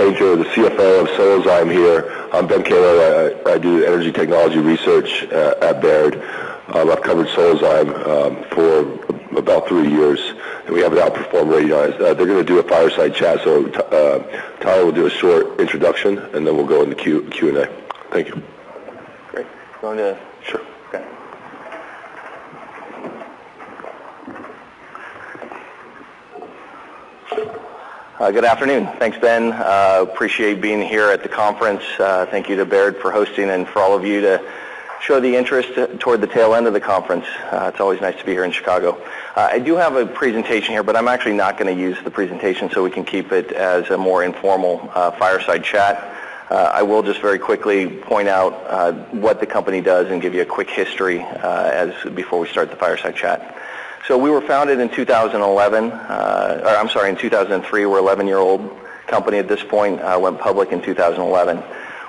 Painter, the CFO of Solozyme here. I'm Ben Kaler. I do energy technology research at Biard. I've covered Solozyme for about 3 years, and we have an outperform rating on it. They're going to do a fireside chat, so Tyler will do a short introduction, and then we'll go into Q&A. Thank you. Great. Going to... Sure. Okay. Good afternoon. Thanks, Ben. Appreciate being here at the conference. Thank you to Biard for hosting, and for all of you to show the interest toward the tail end of the conference. It's always nice to be here in Chicago. I do have a presentation here, but I'm actually not going to use the presentation, so we can keep it as a more informal fireside chat. I will just very quickly point out what the company does and give you a quick history before we start the fireside chat. So we were founded in 2011, in 2003. We're an 11-year-old company at this point, went public in 2011.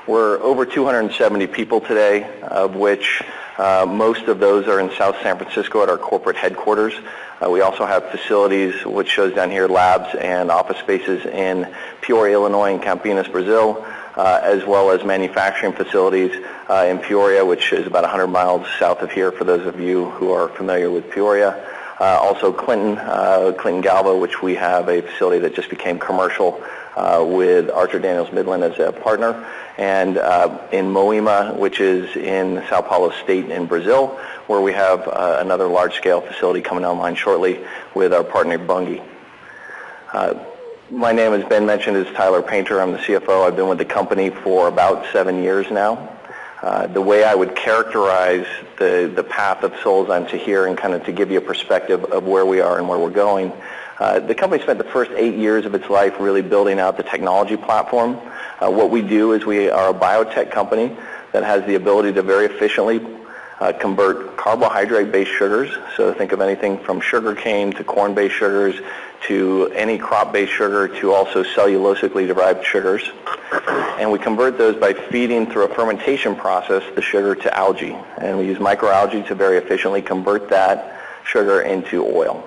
We're over 270 people today, of which most of those are in South San Francisco at our corporate headquarters. We also have facilities, which shows down here, labs and office spaces in Peoria, Illinois, and Campinas, Brazil, as well as manufacturing facilities in Peoria, which is about 100 miles south of here, for those of you who are familiar with Peoria. Also Clinton Galva, which we have a facility that just became commercial with Archer Daniels Midland as a partner, and in Moema, which is in Sao Paulo State in Brazil, where we have another large-scale facility coming online shortly with our partner Bunge. My name, as Ben mentioned, is Tyler Painter. I'm the CFO. I've been with the company for about 7 years now. The way I would characterize the path of Solozyme to here, and kind of to give you a perspective of where we are and where we're going, the company spent the first 8 years of its life really building out the technology platform. What we do is we are a biotech company that has the ability to very efficiently convert carbohydrate-based sugars, so think of anything from sugar cane to corn-based sugars to any crop-based sugar to also cellulosically derived sugars. And we convert those by feeding through a fermentation process the sugar to algae. And we use microalgae to very efficiently convert that sugar into oil.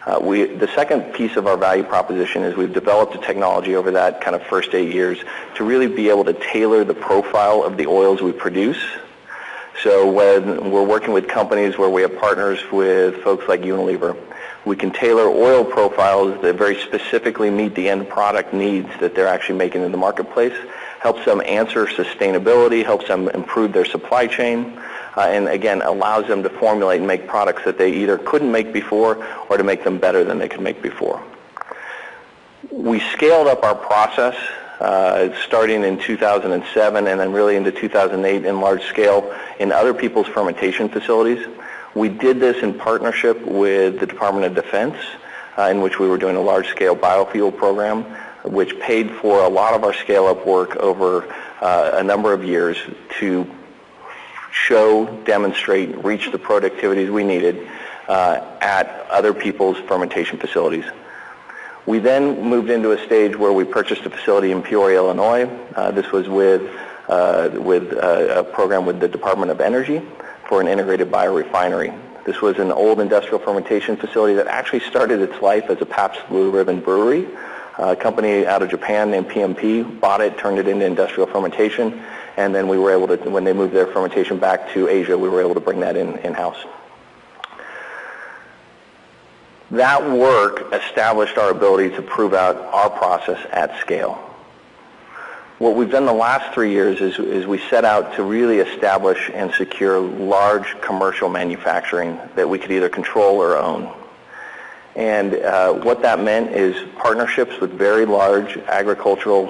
The second piece of our value proposition is we've developed a technology over that kind of first 8 years to really be able to tailor the profile of the oils we produce. So when we're working with companies where we have partners with folks like Unilever, we can tailor oil profiles that very specifically meet the end product needs that they're actually making in the marketplace, helps them answer sustainability, helps them improve their supply chain, and again, allows them to formulate and make products that they either couldn't make before or to make them better than they could make before. We scaled up our process starting in 2007 and then really into 2008 in large scale in other people's fermentation facilities. We did this in partnership with the Department of Defense, in which we were doing a large-scale biofuel program, which paid for a lot of our scale-up work over a number of years to show, demonstrate, reach the productivities we needed at other people's fermentation facilities. We then moved into a stage where we purchased a facility in Peoria, Illinois. This was with a program with the Department of Energy for an integrated biorefinery. This was an old industrial fermentation facility that actually started its life as a Pabst Blue Ribbon brewery. A company out of Japan named PMP bought it, turned it into industrial fermentation, and then we were able to, when they moved their fermentation back to Asia, we were able to bring that in-house. That work established our ability to prove out our process at scale. What we've done the last 3 years is we set out to really establish and secure large commercial manufacturing that we could either control or own. And what that meant is partnerships with very large agricultural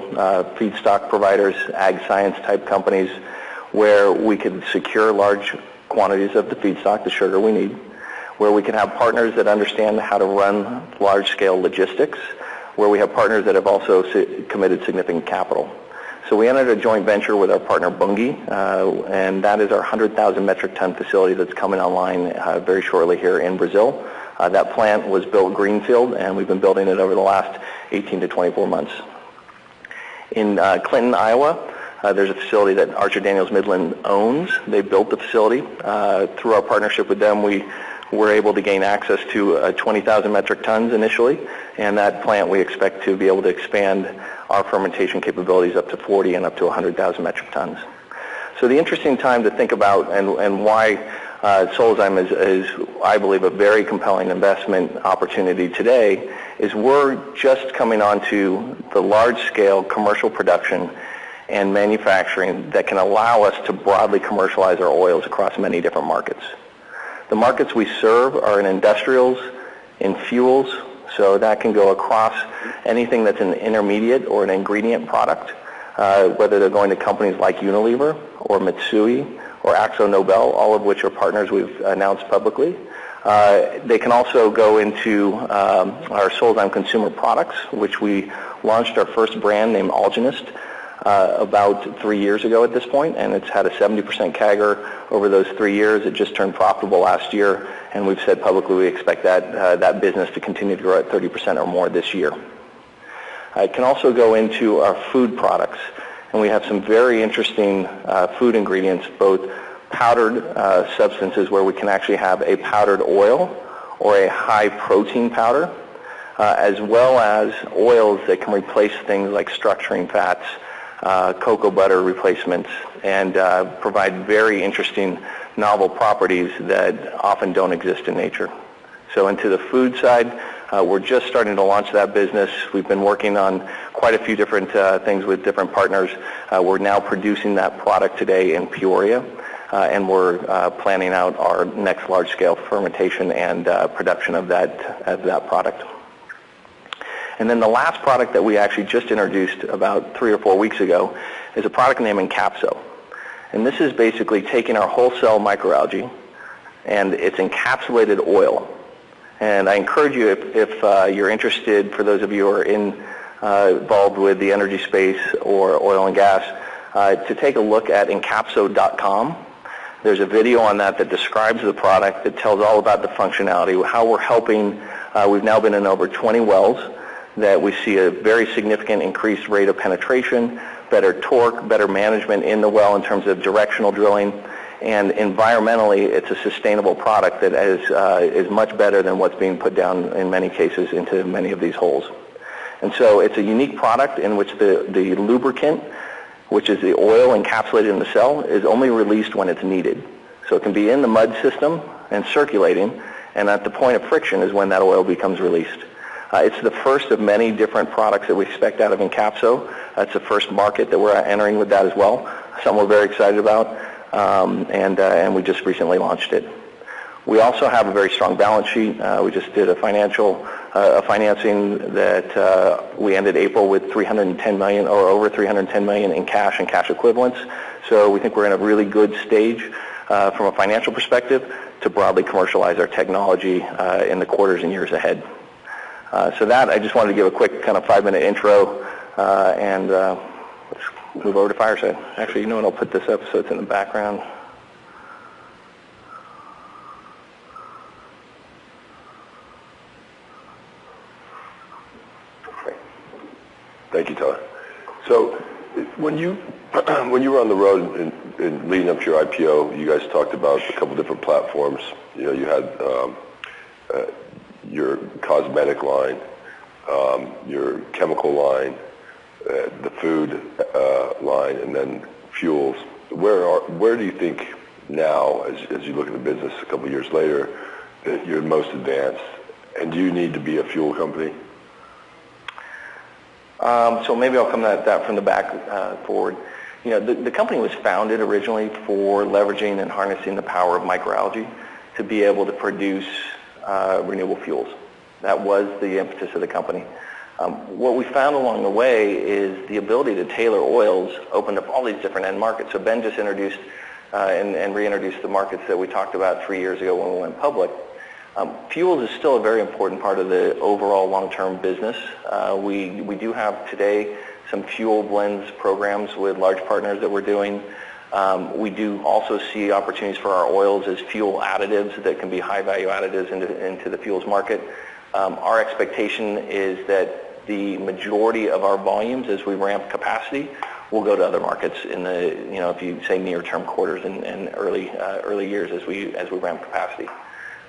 feedstock providers, ag science type companies, where we could secure large quantities of the feedstock, the sugar we need, where we can have partners that understand how to run large-scale logistics, where we have partners that have also committed significant capital. So we entered a joint venture with our partner Bunge, and that is our 100,000 metric ton facility that's coming online very shortly here in Brazil. That plant was built greenfield, and we've been building it over the last 18 to 24 months. In Clinton, Iowa, there's a facility that Archer Daniels Midland owns. They built the facility. Through our partnership with them, we were able to gain access to 20,000 metric tons initially, and that plant we expect to be able to expand our fermentation capabilities up to 40 and up to 100,000 metric tons. So the interesting time to think about and why Solzyme is, I believe, a very compelling investment opportunity today is we're just coming onto the large-scale commercial production and manufacturing that can allow us to broadly commercialize our oils across many different markets. The markets we serve are in industrials, in fuels, so that can go across anything that's an intermediate or an ingredient product, whether they're going to companies like Unilever or Mitsui or AkzoNobel, all of which are partners we've announced publicly. They can also go into our Solzyme consumer products, which we launched our first brand named Alginist about 3 years ago at this point, and it's had a 70% CAGR over those 3 years. It just turned profitable last year, and we've said publicly we expect that business to continue to grow at 30% or more this year. It can also go into our food products, and we have some very interesting food ingredients, both powdered substances where we can actually have a powdered oil or a high protein powder, as well as oils that can replace things like structuring fats, cocoa butter replacements, and provide very interesting novel properties that often don't exist in nature. So into the food side, we're just starting to launch that business. We've been working on quite a few different things with different partners. We're now producing that product today in Peoria, and we're planning out our next large-scale fermentation and production of that product. And then the last product that we actually just introduced about 3 or 4 weeks ago is a product named Encapso. And this is basically taking our whole cell microalgae, and it's encapsulated oil. And I encourage you, if you're interested, for those of you who are involved with the energy space or oil and gas, to take a look at encapso.com. There's a video on that describes the product, that tells all about the functionality, how we're helping. We've now been in over 20 wells that we see a very significant increased rate of penetration, better torque, better management in the well in terms of directional drilling, and environmentally it's a sustainable product that is much better than what's being put down in many cases into many of these holes. And so it's a unique product in which the lubricant, which is the oil encapsulated in the cell, is only released when it's needed. So it can be in the mud system and circulating, and at the point of friction is when that oil becomes released. It's the first of many different products that we expect out of Encapso. That's the first market that we're entering with that as well, something we're very excited about, and we just recently launched it. We also have a very strong balance sheet. We just did a financing that we ended April with $310 million or over $310 million in cash and cash equivalents. So we think we're in a really good stage from a financial perspective to broadly commercialize our technology in the quarters and years ahead. So that, I just wanted to give a quick kind of 5-minute intro, and let's move over to Fireside. Actually, you know what, I'll put this up so it's in the background. Great. Thank you, Tyler. So when you were on the road in leading up to your IPO, you guys talked about a couple different platforms. You know, you had your cosmetic line, your chemical line, the food line, and then fuels. Where do you think now, as you look at the business a couple of years later, that you're most advanced? And do you need to be a fuel company? So maybe I'll come at that from the back forward. You know, the company was founded originally for leveraging and harnessing the power of microalgae to be able to produce renewable fuels. That was the impetus of the company. What we found along the way is the ability to tailor oils opened up all these different end markets. So Ben just introduced and reintroduced the markets that we talked about 3 years ago when we went public. Fuels is still a very important part of the overall long-term business. We do have today some fuel blends programs with large partners that we're doing. We do also see opportunities for our oils as fuel additives that can be high-value additives into the fuels market. Our expectation is that the majority of our volumes, as we ramp capacity, will go to other markets in the, you know, if you say near-term quarters and early years as we ramp capacity.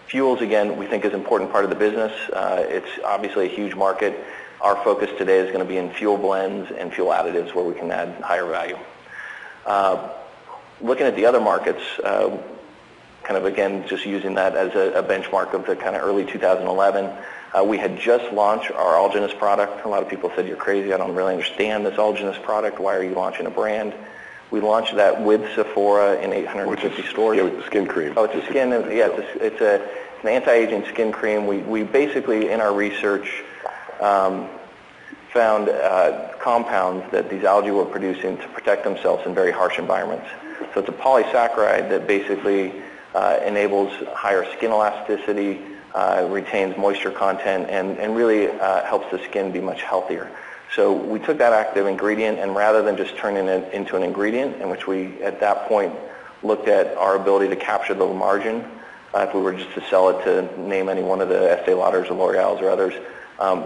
Fuels, again, we think is an important part of the business. It's obviously a huge market. Our focus today is going to be in fuel blends and fuel additives where we can add higher value. Looking at the other markets, kind of again just using that as a benchmark of the kind of early 2011, we had just launched our Algenus product. A lot of people said, "You're crazy, I don't really understand this Algenus product. Why are you launching a brand?" We launched that with Sephora in 850 stores. Yeah, with the skin cream. Oh, it's a skin, yeah, it's an anti-aging skin cream. We basically, in our research, found compounds that these algae were producing to protect themselves in very harsh environments. So it's a polysaccharide that basically enables higher skin elasticity, retains moisture content, and really helps the skin be much healthier. So we took that active ingredient, and rather than just turning it into an ingredient, in which we, at that point, looked at our ability to capture the margin, if we were just to sell it to name any one of the Estee Lauders or L'Oreal's or others,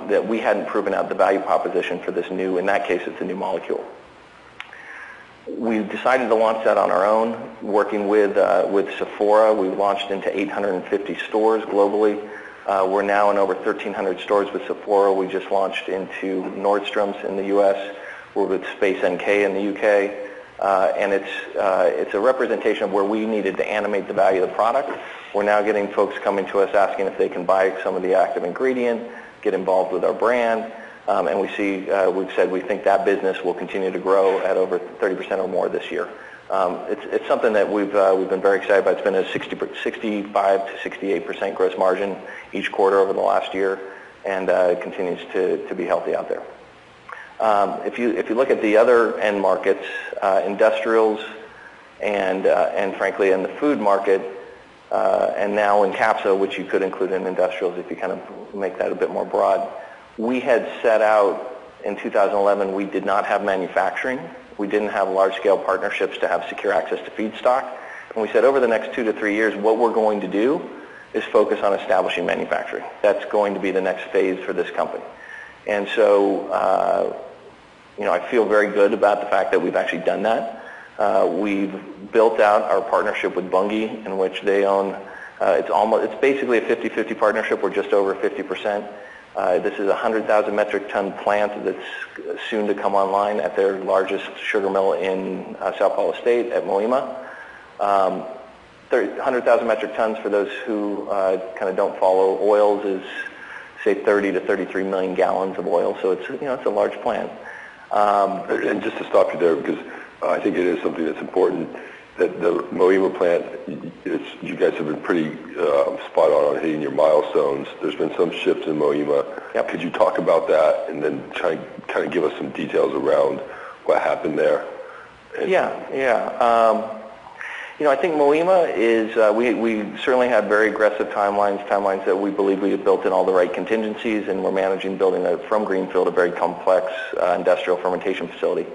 that we hadn't proven out the value proposition for this new, in that case, it's a new molecule. We decided to launch that on our own, working with Sephora. We launched into 850 stores globally. We're now in over 1,300 stores with Sephora. We just launched into Nordstrom's in the U.S. We're with Space NK in the U.K. And it's a representation of where we needed to animate the value of the product. We're now getting folks coming to us asking if they can buy some of the active ingredient, get involved with our brand. And we've said we think that business will continue to grow at over 30% or more this year. It's something that we've been very excited about. It's been a 65 to 68% gross margin each quarter over the last year, and it continues to be healthy out there. If you look at the other end markets, industrials, and frankly in the food market, and now in Capsa, which you could include in industrials if you kind of make that a bit more broad. We had set out in 2011, we did not have manufacturing. We didn't have large-scale partnerships to have secure access to feedstock. And we said over the next 2 to 3 years, what we're going to do is focus on establishing manufacturing. That's going to be the next phase for this company. And so, I feel very good about the fact that we've actually done that. We've built out our partnership with Bunge, in which they own, it's basically a 50-50 partnership. We're just over 50%. This is a 100,000 metric ton plant that's soon to come online at their largest sugar mill in Sao Paulo State at Moima. 100,000 metric tons, for those who kind of don't follow oils, is say 30 to 33 million gallons of oil. So it's a large plant. And just to stop you there, because I think it is something that's important, that the Moima plant, you guys have been pretty spot on hitting your milestones. There's been some shifts in Moima. Yep. Could you talk about that and then try kind of give us some details around what happened there? I think Moima is, we certainly had very aggressive timelines that we believe we had built in all the right contingencies, and we're managing building from greenfield a very complex industrial fermentation facility.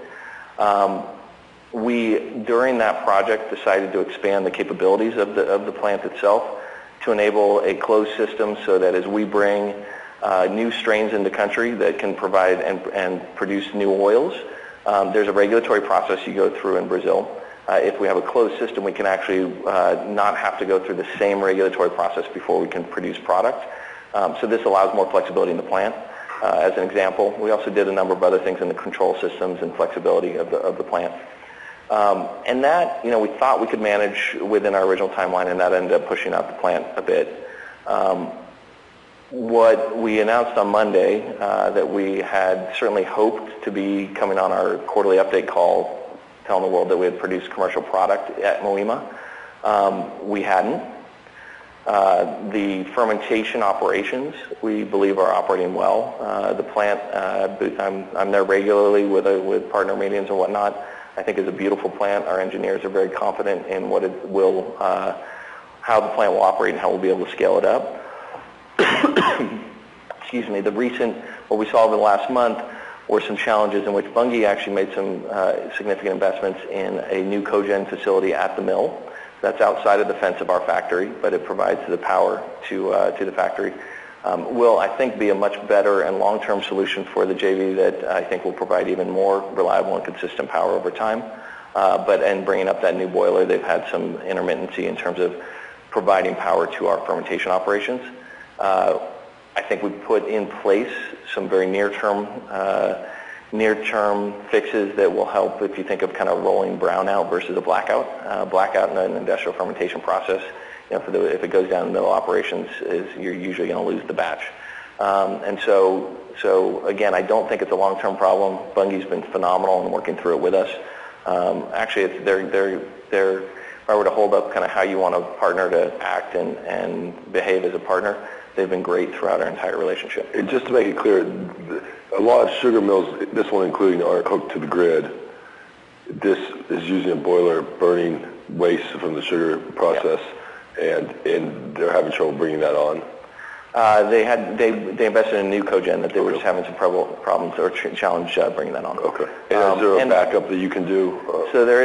We, during that project, decided to expand the capabilities of the plant itself to enable a closed system so that as we bring new strains into country that can provide and produce new oils, there's a regulatory process you go through in Brazil. If we have a closed system, we can actually not have to go through the same regulatory process before we can produce product. So this allows more flexibility in the plant. As an example, we also did a number of other things in the control systems and flexibility of the plant. And that, we thought we could manage within our original timeline, and that ended up pushing out the plant a bit. What we announced on Monday, that we had certainly hoped to be coming on our quarterly update call, telling the world that we had produced commercial product at Moima. We hadn't. The fermentation operations, we believe, are operating well. The plant, I'm there regularly with partner meetings and whatnot. I think it's a beautiful plant. Our engineers are very confident in what it will, how the plant will operate and how we'll be able to scale it up. Excuse me. What we saw over the last month were some challenges in which Bunge actually made some significant investments in a new cogen facility at the mill. That's outside of the fence of our factory, but it provides the power to the factory. Will, I think, be a much better and long-term solution for the JV that I think will provide even more reliable and consistent power over time. And bringing up that new boiler, they've had some intermittency in terms of providing power to our fermentation operations. I think we put in place some very near-term fixes that will help if you think of kind of rolling brownout versus a blackout. Blackout in an industrial fermentation process, if it goes down in the middle operations, you're usually going to lose the batch. And so again, I don't think it's a long-term problem. Bunge's been phenomenal in working through it with us. Actually, they're if I were to hold up kind of how you want a partner to act and behave as a partner, they've been great throughout our entire relationship. And just to make it clear, a lot of sugar mills, this one including, are hooked to the grid. This is using a boiler burning waste from the sugar process, and they're having trouble bringing that on. They invested in a new cogen that they were just having some problems or challenge bringing that on. Okay. And is there a backup that you can do? So there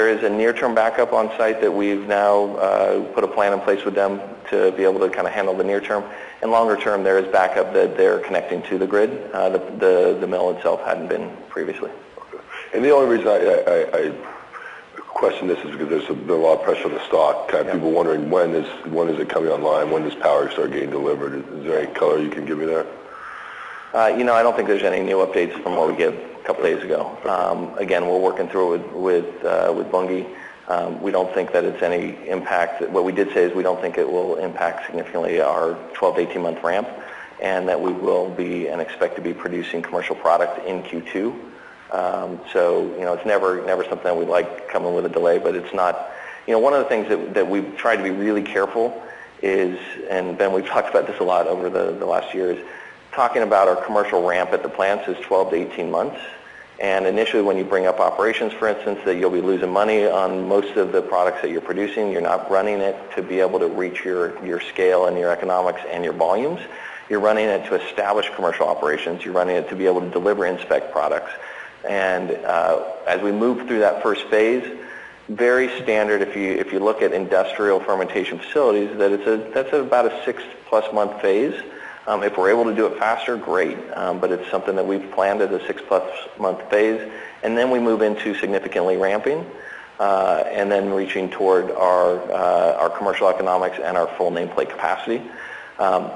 is a near-term backup on site that we've now put a plan in place with them to be able to kind of handle the near term. And longer term, there is backup that they're connecting to the grid. The mill itself hadn't been previously. Okay. And the only reason I question this is because there's been a lot of pressure on the stock. Kind of people wondering when is it coming online? When does power start getting delivered? Is there any color you can give me there? I don't think there's any new updates from what we gave a couple days ago. Again, we're working through it with Bunge. We don't think that it's any impact. What we did say is we don't think it will impact significantly our 12 to 18 month ramp, and that we will be and expect to be producing commercial product in Q2. So it's never something that we like coming with a delay, but it's not. One of the things that we've tried to be really careful is, and Ben, we've talked about this a lot over the last year, is talking about our commercial ramp at the plants is 12 to 18 months. And initially when you bring up operations, for instance, that you'll be losing money on most of the products that you're producing. You're not running it to be able to reach your scale and your economics and your volumes. You're running it to establish commercial operations. You're running it to be able to deliver in-spec products. And as we move through that first phase, very standard if you look at industrial fermentation facilities, that's about a 6+ month phase. If we're able to do it faster, great. But it's something that we've planned as a 6+ month phase. And then we move into significantly ramping and then reaching toward our commercial economics and our full nameplate capacity.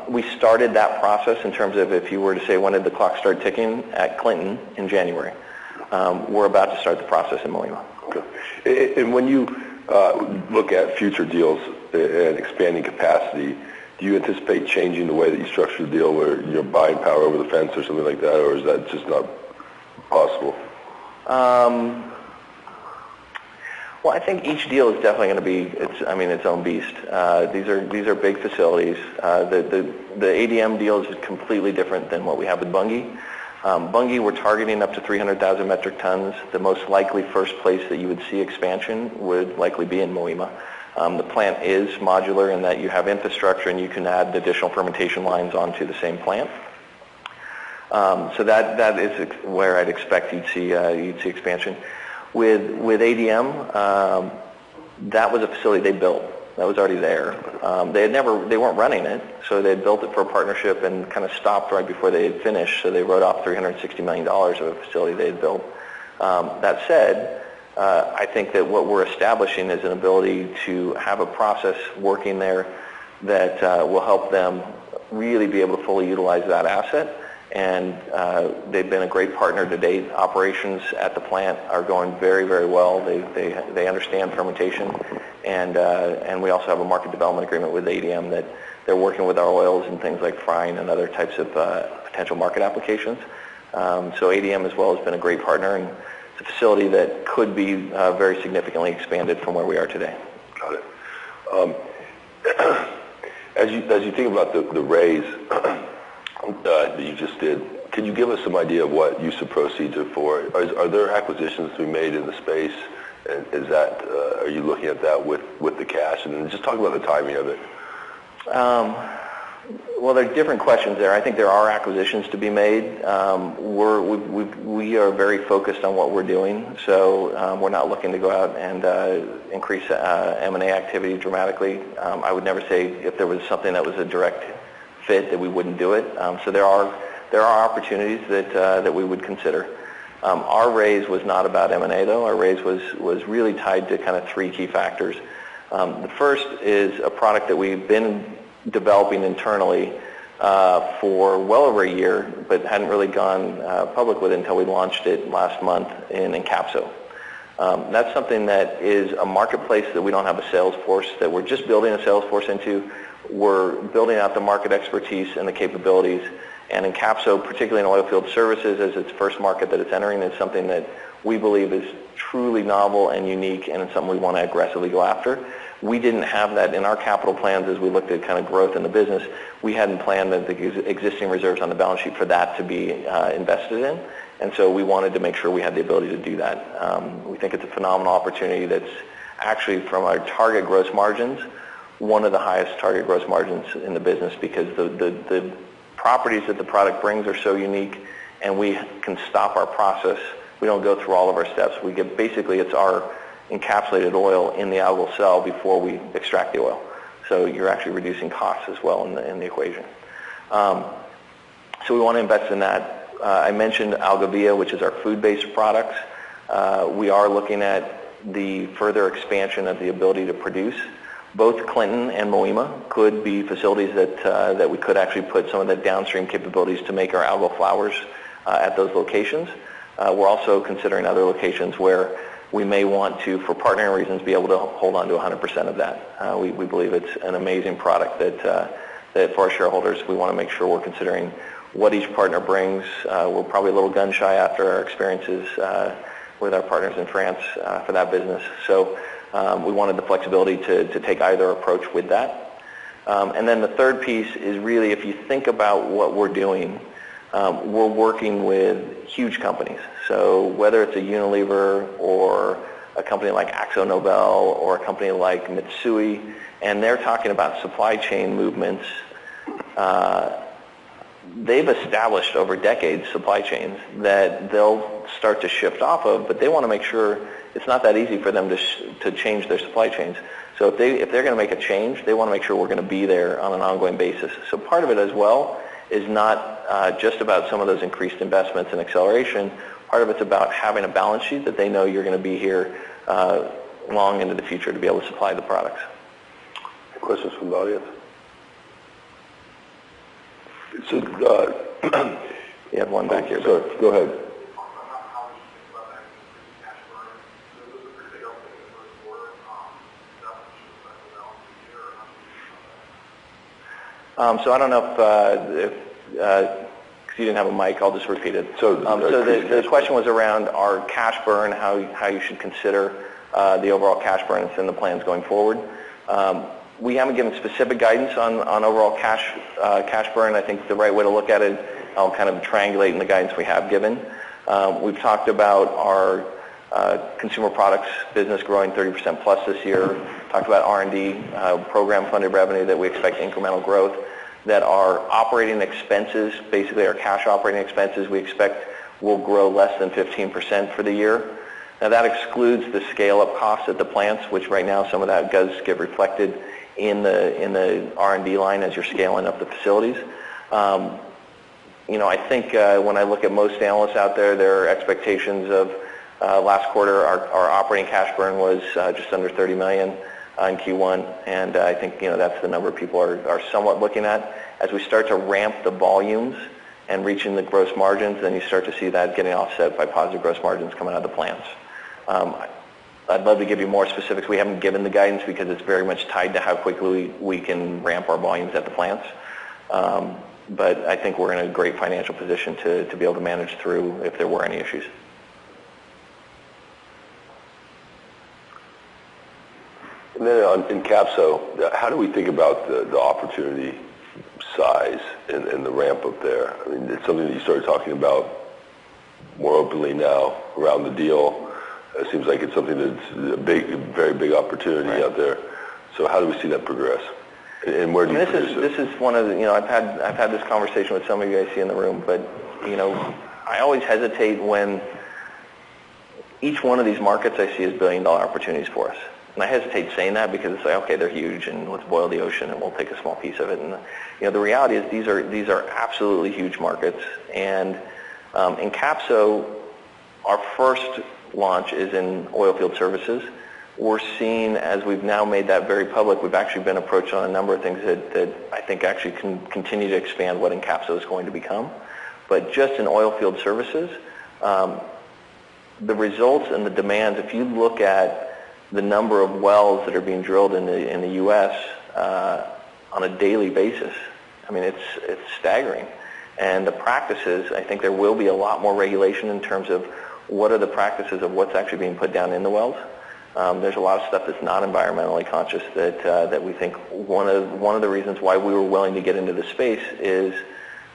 We started that process in terms of if you were to say when did the clock start ticking at Clinton in January. We're about to start the process in Moima. Okay. And when you look at future deals and expanding capacity, do you anticipate changing the way that you structure the deal where you're buying power over the fence or something like that, or is that just not possible? Well, I think each deal is definitely going to be its own beast. These are big facilities. The ADM deal is completely different than what we have with Bunge. Bunge, we're targeting up to 300,000 metric tons. The most likely first place that you would see expansion would likely be in Moima. The plant is modular in that you have infrastructure and you can add additional fermentation lines onto the same plant. So that is where I'd expect you'd see expansion. With ADM, that was a facility they built. That was already there. They weren't running it, so they had built it for a partnership and kind of stopped right before they had finished. So they wrote off $360 million of a facility they had built. That said, I think that what we're establishing is an ability to have a process working there that will help them really be able to fully utilize that asset. And they've been a great partner to date. Operations at the plant are going very, very well. They understand fermentation, and we also have a market development agreement with ADM that they're working with our oils and things like frying and other types of potential market applications. So ADM as well has been a great partner, and it's a facility that could be very significantly expanded from where we are today. Got it. As you think about the raise that you just did, can you give us some idea of what use of proceeds are for? Are there acquisitions to be made in the space? And are you looking at that with the cash? And then just talk about the timing of it. Well, there are different questions there. I think there are acquisitions to be made. We are very focused on what we're doing, so we're not looking to go out and increase M&A activity dramatically. I would never say if there was something that was a direct fit that we wouldn't do it. So there are opportunities that we would consider. Our raise was not about M&A though. Our raise was really tied to kind of three key factors. The first is a product that we've been developing internally for well over a year, but hadn't really gone public with it until we launched it last month in Encapso. That's something that is a marketplace that we don't have a sales force, that we're just building a sales force into. We're building out the market expertise and the capabilities. And Encapso, particularly in oilfield services, as its first market that it's entering, is something that we believe is truly novel and unique, and it's something we want to aggressively go after. We didn't have that in our capital plans as we looked at kind of growth in the business. We hadn't planned the existing reserves on the balance sheet for that to be invested in, and so we wanted to make sure we had the ability to do that. We think it's a phenomenal opportunity that's actually, from our target gross margins, one of the highest target gross margins in the business, because the properties that the product brings are so unique, and we can stop our process. We don't go through all of our steps. We get, basically, it's our encapsulated oil in the algal cell before we extract the oil. So you're actually reducing costs as well in the equation. So we want to invest in that. I mentioned Algavia, which is our food-based products. We are looking at the further expansion of the ability to produce. Both Clinton and Moima could be facilities that we could actually put some of the downstream capabilities to make our algal flours at those locations. We're also considering other locations where we may want to, for partnering reasons, be able to hold on to 100% of that. We believe it's an amazing product that for our shareholders, we want to make sure we're considering what each partner brings. We're probably a little gun shy after our experiences with our partners in France for that business. So we wanted the flexibility to take either approach with that. And then the third piece is really, if you think about what we're doing, we're working with huge companies. So whether it's a Unilever or a company like AkzoNobel or a company like Mitsui, and they're talking about supply chain movements, they've established over decades supply chains that they'll start to shift off of, but they want to make sure it's not that easy for them to change their supply chains. So if they're going to make a change, they want to make sure we're going to be there on an ongoing basis. So part of it as well is not just about some of those increased investments and acceleration. Part of it's about having a balance sheet that they know you're going to be here long into the future to be able to supply the products. Questions from the audience? So, you have one back here. Sorry, go ahead. So I don't know if you didn't have a mic, I'll just repeat it. So the question was around our cash burn, how you should consider the overall cash burn that's in the plans going forward. We haven't given specific guidance on overall cash burn. I think the right way to look at it, I'll kind of triangulate in the guidance we have given. We've talked about our consumer products business growing 30% plus this year. Talked about R&D program funded revenue that we expect incremental growth. That our operating expenses, basically our cash operating expenses, we expect will grow less than 15% for the year. Now that excludes the scale-up costs at the plants, which right now some of that does get reflected in the R&D line as you're scaling up the facilities. I think when I look at most analysts out there, their expectations of last quarter, our operating cash burn was just under $30 million in Q1, and I think that's the number people are somewhat looking at. As we start to ramp the volumes and reaching the gross margins, then you start to see that getting offset by positive gross margins coming out of the plants. I'd love to give you more specifics. We haven't given the guidance because it's very much tied to how quickly we can ramp our volumes at the plants. But I think we're in a great financial position to be able to manage through if there were any issues. And then in Encapso, how do we think about the opportunity size and the ramp up there? I mean, it's something that you started talking about more openly now around the deal. It seems like it's something that's a very big opportunity out there. So how do we see that progress? And where do you produce it? This is one of the, I've had this conversation with some of you guys see in the room, but, I always hesitate when each one of these markets I see as billion-dollar opportunities for us. And I hesitate saying that because it's like, okay, they're huge, and let's boil the ocean, and we'll take a small piece of it. And the reality is these are absolutely huge markets. And in Encapso, our first launch is in oilfield services. we're seeing, as we've now made that very public, we've actually been approached on a number of things that I think actually can continue to expand what Encapso is going to become. But just in oil field services, the results and the demands, if you look at the number of wells that are being drilled in the U.S. On a daily basis, I mean, it's staggering. And the practices, I think there will be a lot more regulation in terms of what are the practices of what's actually being put down in the wells. There's a lot of stuff that's not environmentally conscious that we think one of the reasons why we were willing to get into this space is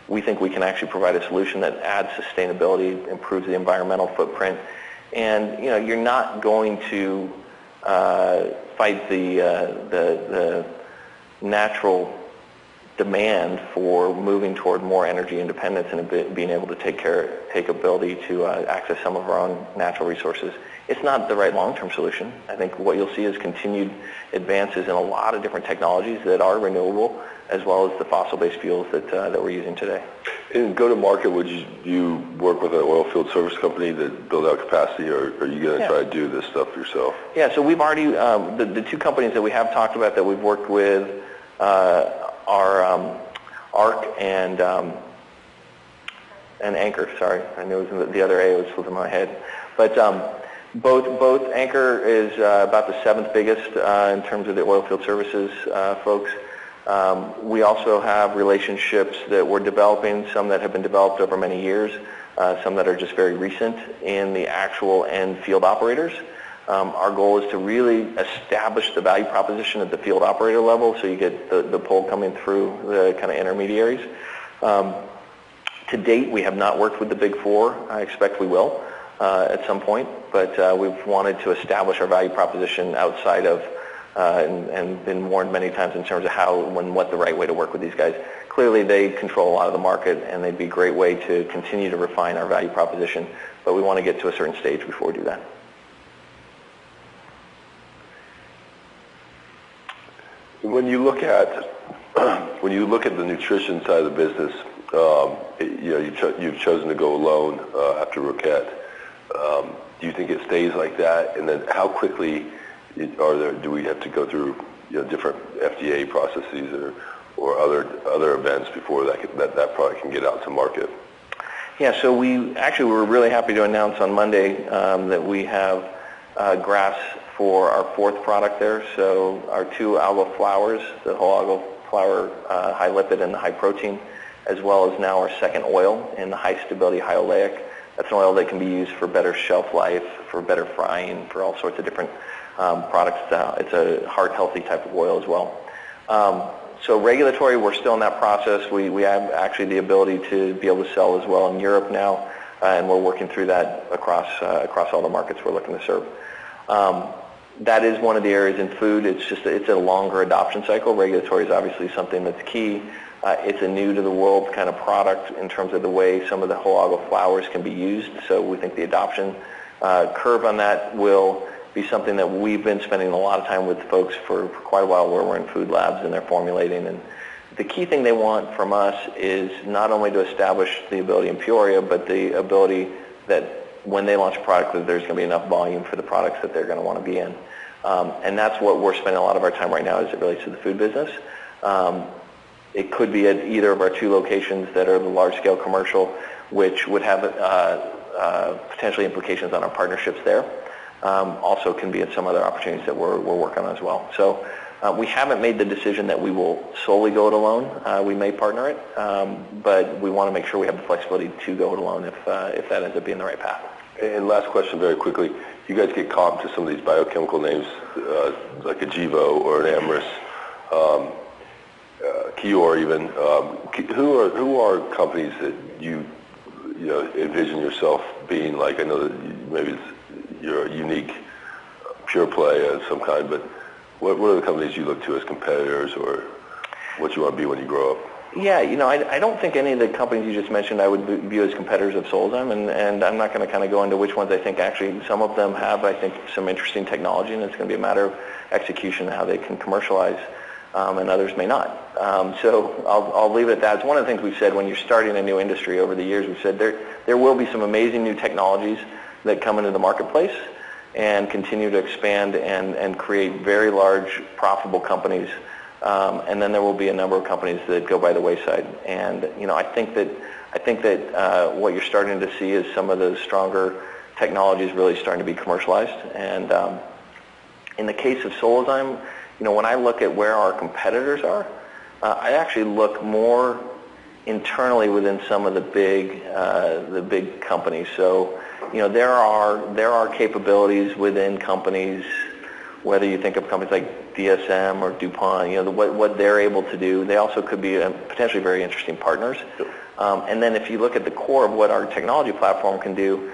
we think we can actually provide a solution that adds sustainability, improves the environmental footprint, and you're not going to fight the natural demand for moving toward more energy independence and being able to take ability to access some of our own natural resources. It's not the right long-term solution. I think what you'll see is continued advances in a lot of different technologies that are renewable, as well as the fossil-based fuels that we're using today. In go-to-market, would you work with an oil field service company that build out capacity, or are you going to try to do this stuff yourself? Yeah, so we've already, the two companies that we have talked about that we've worked with are ARC and Anchor. Sorry, I knew it was the other A was slipping my head. But both Anchor is about the 7th biggest in terms of the oil field services folks. We also have relationships that we're developing, some that have been developed over many years, some that are just very recent in the actual end field operators. Our goal is to really establish the value proposition at the field operator level, so you get the pull coming through the kind of intermediaries. To date, we have not worked with the Big Four. I expect we will at some point, but we've wanted to establish our value proposition outside of and been warned many times in terms of how and what the right way to work with these guys. Clearly, they control a lot of the market, and they'd be a great way to continue to refine our value proposition, but we want to get to a certain stage before we do that. When you look at the nutrition side of the business, you've chosen to go alone after Roquette. Do you think it stays like that? And then how quickly do we have to go through different FDA processes or other events before that product can get out to market? Yeah, so we were really happy to announce on Monday that we have graphs for our 4th product there. So our 2 algal flours, the whole algal flour, high lipid and the high protein, as well as now our 2nd oil in the high stability, high oleic. That's an oil that can be used for better shelf life, for better frying, for all sorts of different products. It's a heart-healthy type of oil as well. So regulatory, we're still in that process. We have actually the ability to be able to sell as well in Europe now, and we're working through that across all the markets we're looking to serve. That is one of the areas in food. It's a longer adoption cycle. Regulatory is obviously something that's key. It's a new-to-the-world kind of product in terms of the way some of the whole algal flours can be used. So we think the adoption curve on that will be something that we've been spending a lot of time with folks for quite a while, where we're in food labs and they're formulating. And the key thing they want from us is not only to establish the ability in Peoria, but the ability that when they launch a product, that there's going to be enough volume for the products that they're going to want to be in. And that's what we're spending a lot of our time right now as it relates to the food business. It could be at either of our 2 locations that are the large-scale commercial, which would have potentially implications on our partnerships there. Also can be at some other opportunities that we're working on as well. So we haven't made the decision that we will solely go it alone. We may partner it, but we want to make sure we have the flexibility to go it alone if that ends up being the right path. And last question very quickly. You guys get comped to some of these biochemical names like a Gevo or an Amyris, Kior even. Who are companies that you envision yourself being like? I know that maybe you're a unique pure play of some kind, but what are the companies you look to as competitors, or what you want to be when you grow up? Yeah, I don't think any of the companies you just mentioned I would view as competitors of Solzyme, and I'm not going to kind of go into which ones I think. Actually, some of them have, I think, some interesting technology, and it's going to be a matter of execution and how they can commercialize, and others may not. So I'll leave it at that. It's one of the things we've said when you're starting a new industry over the years. We've said there will be some amazing new technologies that come into the marketplace, and continue to expand and create very large, profitable companies. And then there will be a number of companies that go by the wayside. And I think that what you're starting to see is some of those stronger technologies really starting to be commercialized. And in the case of Solozyme, when I look at where our competitors are, I actually look more internally within some of the big companies. So, there are capabilities within companies, whether you think of companies like DSM or DuPont, what they're able to do. They also could be potentially very interesting partners. And then if you look at the core of what our technology platform can do,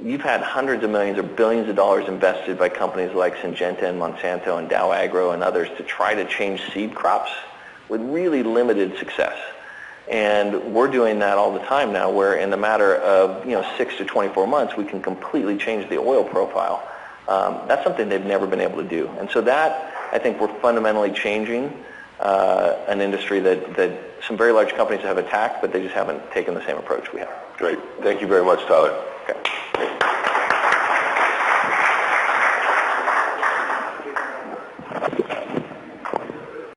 you've had hundreds of millions or billions of dollars invested by companies like Syngenta and Monsanto and Dow Agro and others to try to change seed crops with really limited success. And we're doing that all the time now, where in the matter of 6 to 24 months, we can completely change the oil profile. That's something they've never been able to do. And so that, I think, we're fundamentally changing an industry that some very large companies have attacked, but they just haven't taken the same approach we have. Great. Thank you very much, Tyler.